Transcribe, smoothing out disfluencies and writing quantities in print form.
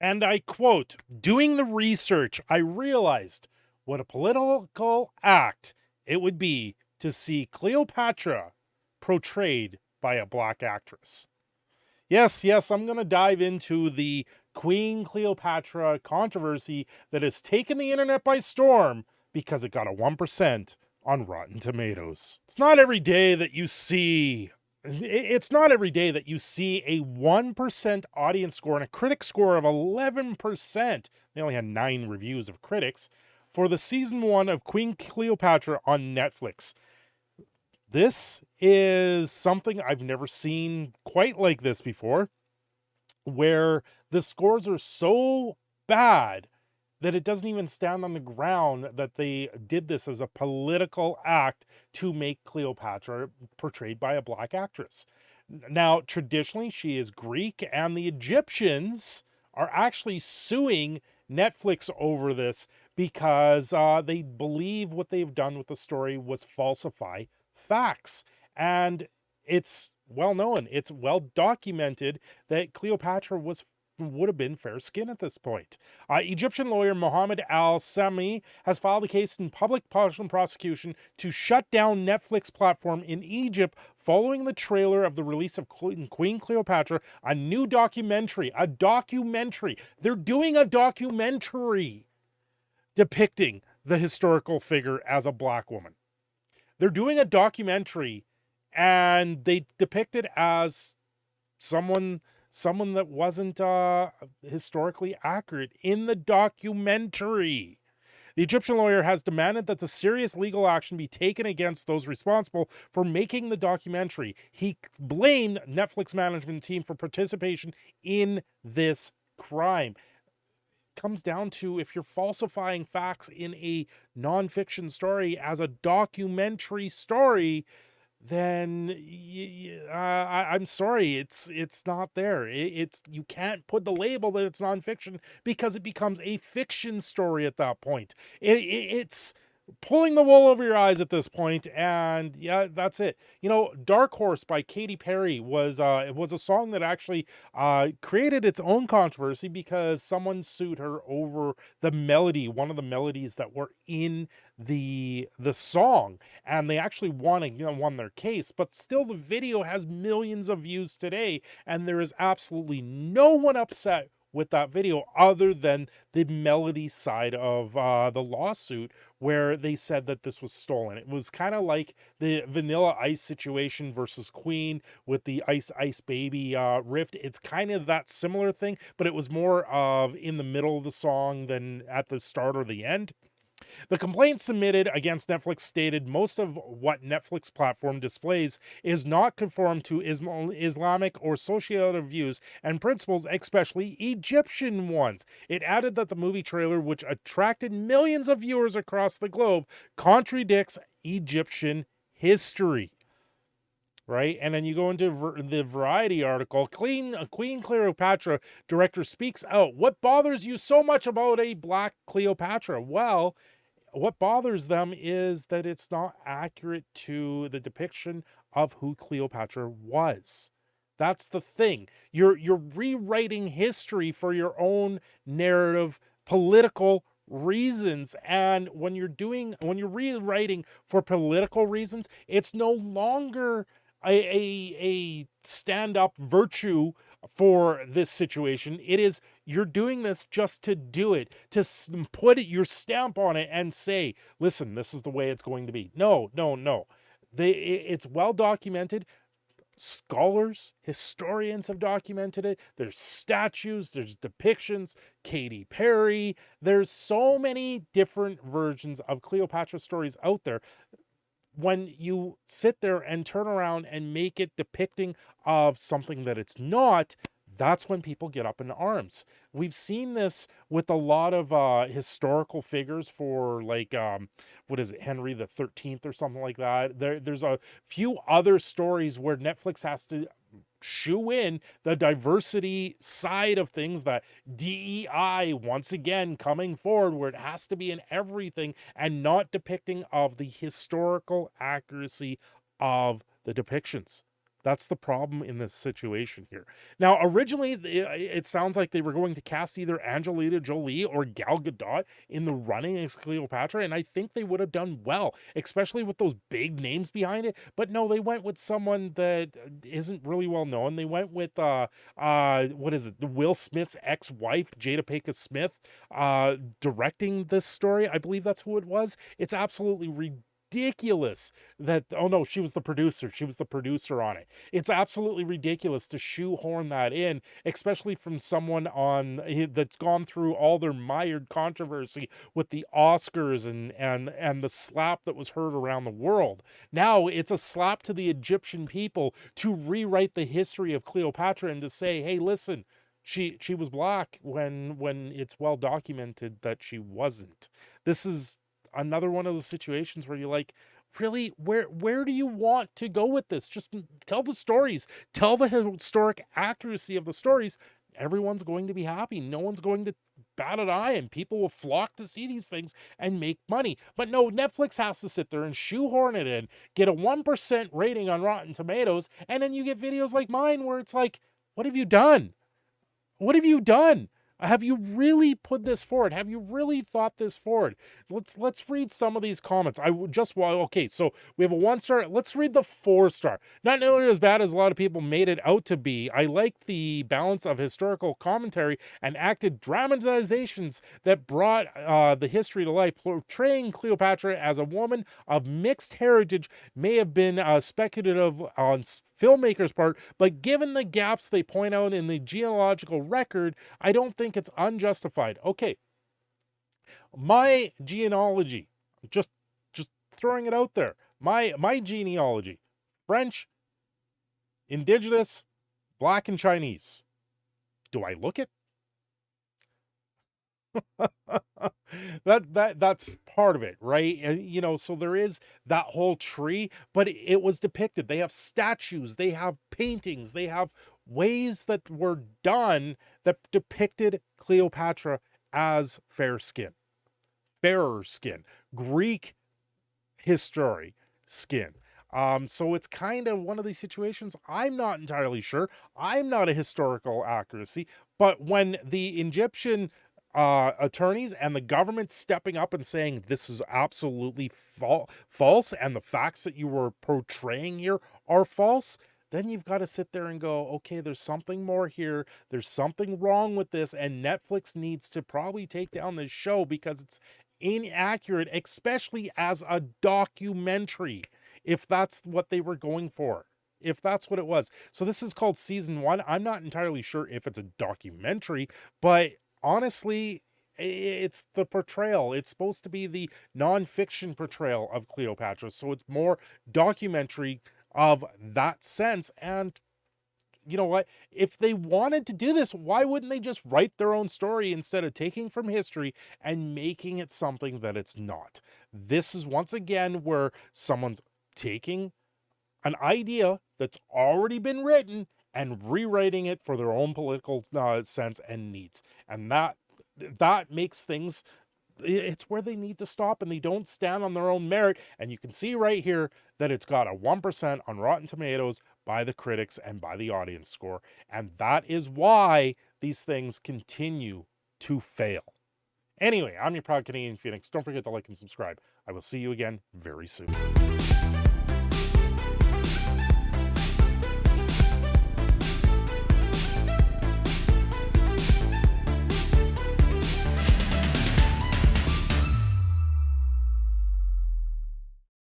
And I quote, doing the research, I realized what a political act it would be to see Cleopatra portrayed by a black actress. Yes, yes, I'm going to dive into the Queen Cleopatra controversy that has taken the internet by storm because it got a 1% on Rotten Tomatoes. It's not every day that you see a 1% audience score and a critic score of 11%. They only had 9 reviews of critics for the season 1 of Queen Cleopatra on Netflix. This is something I've never seen quite like this before, where the scores are so bad that it doesn't even stand on the ground that they did this as a political act to make Cleopatra portrayed by a black actress. Now, traditionally, she is Greek, and the Egyptians are actually suing Netflix over this because they believe what they've done with the story was falsify facts. And it's well known, it's well documented that Cleopatra would have been fair skin at this point. Egyptian lawyer Mohammed Al Sami has filed a case in public prosecution to shut down Netflix platform in Egypt following the trailer of the release of Queen Cleopatra, a new documentary. A documentary. They're doing a documentary depicting the historical figure as a black woman. They're doing a documentary and they depict it as someone that wasn't historically accurate in the documentary. The Egyptian lawyer has demanded that the serious legal action be taken against those responsible for making the documentary. He blamed Netflix management team for participation in this crime. It comes down to, if you're falsifying facts in a nonfiction story as a documentary story, then I'm sorry, it's not there. It's you can't put the label that it's nonfiction because it becomes a fiction story at that point. It's pulling the wool over your eyes at this point, and yeah, that's it. You know, Dark Horse by Katy Perry was it was a song that actually created its own controversy because someone sued her over the melody, one of the melodies that were in the song, and they actually won their case. But still, the video has millions of views today, and there is absolutely no one upset with that video other than the melody side of the lawsuit, where they said that this was stolen. It was kind of like the Vanilla Ice situation versus Queen with the Ice Ice Baby riff. It's kind of that similar thing, but it was more of in the middle of the song than at the start or the end. The complaint submitted against Netflix stated most of what Netflix platform displays is not conform to Islamic or societal views and principles, especially Egyptian ones. It added that the movie trailer, which attracted millions of viewers across the globe, contradicts Egyptian history. Right, and then you go into the Variety article. Queen Cleopatra director speaks out. What bothers you so much about a black Cleopatra? Well, what bothers them is that it's not accurate to the depiction of who Cleopatra was. That's the thing. You're rewriting history for your own narrative, political reasons. And when you're rewriting for political reasons, it's no longer a stand-up virtue for this situation. It is, you're doing this just to do it, to put your stamp on it and say, listen, this is the way it's going to be. No, no, no. It's well documented. Scholars, historians have documented it. There's statues, there's depictions, Katy Perry. There's so many different versions of Cleopatra stories out there. When you sit there and turn around and make it depicting of something that it's not, that's when people get up in arms. We've seen this with a lot of historical figures for, like, what is it, Henry the 13th or something like that. There's a few other stories where Netflix has to shoe in the diversity side of things, that DEI once again coming forward, where it has to be in everything and not depicting of the historical accuracy of the depictions. That's the problem in this situation here. Now, originally, it sounds like they were going to cast either Angelina Jolie or Gal Gadot in the running as Cleopatra, and I think they would have done well, especially with those big names behind it. But no, they went with someone that isn't really well known. They went with what is it? Will Smith's ex-wife, Jada Pinkett Smith, directing this story. I believe that's who it was. It's absolutely ridiculous that, oh no, she was the producer. She was the producer on it. It's absolutely ridiculous to shoehorn that in, especially from someone that's gone through all their mired controversy with the Oscars and the slap that was heard around the world. Now it's a slap to the Egyptian people to rewrite the history of Cleopatra and to say, hey, listen, she was black when it's well documented that she wasn't. This is another one of those situations where you're like, really, where do you want to go with this? Just tell the stories, tell the historic accuracy of the stories. Everyone's going to be happy. No one's going to bat an eye, and people will flock to see these things and make money. But no, Netflix has to sit there and shoehorn it in, get a 1% rating on Rotten Tomatoes, and then you get videos like mine where it's like, what have you done? What have you done? Have you really put this forward? Have you really thought this forward? Let's read some of these comments. Okay, so we have a 1-star. Let's read the 4-star. Not nearly as bad as a lot of people made it out to be. I like the balance of historical commentary and acted dramatizations that brought the history to life. Portraying Cleopatra as a woman of mixed heritage may have been speculative on filmmakers' part, but given the gaps they point out in the genealogical record, I don't think it's unjustified. Okay, my genealogy, just throwing it out there. My genealogy: French, Indigenous, Black, and Chinese. Do I look it? That's part of it, right? And so there is that whole tree, but it was depicted. They have statues, they have paintings, they have ways that were done that depicted Cleopatra as fairer skin, Greek history skin. So it's kind of one of these situations. I'm not entirely sure. I'm not a historical accuracy, but when the Egyptian attorneys and the government stepping up and saying this is absolutely false and the facts that you were portraying here are false, then you've got to sit there and go, okay, there's something more here. There's something wrong with this, and Netflix needs to probably take down this show because it's inaccurate, especially as a documentary, if that's what they were going for. If that's what it was. So this is called season 1. I'm not entirely sure if it's a documentary, but honestly, it's the portrayal. It's supposed to be the nonfiction portrayal of Cleopatra. So it's more documentary of that sense. And you know what? If they wanted to do this, why wouldn't they just write their own story instead of taking from history and making it something that it's not? This is once again where someone's taking an idea that's already been written and rewriting it for their own political sense and needs. And that makes things, it's where they need to stop, and they don't stand on their own merit. And you can see right here that it's got a 1% on Rotten Tomatoes by the critics and by the audience score. And that is why these things continue to fail. Anyway, I'm your proud Canadian Phoenix. Don't forget to like and subscribe. I will see you again very soon.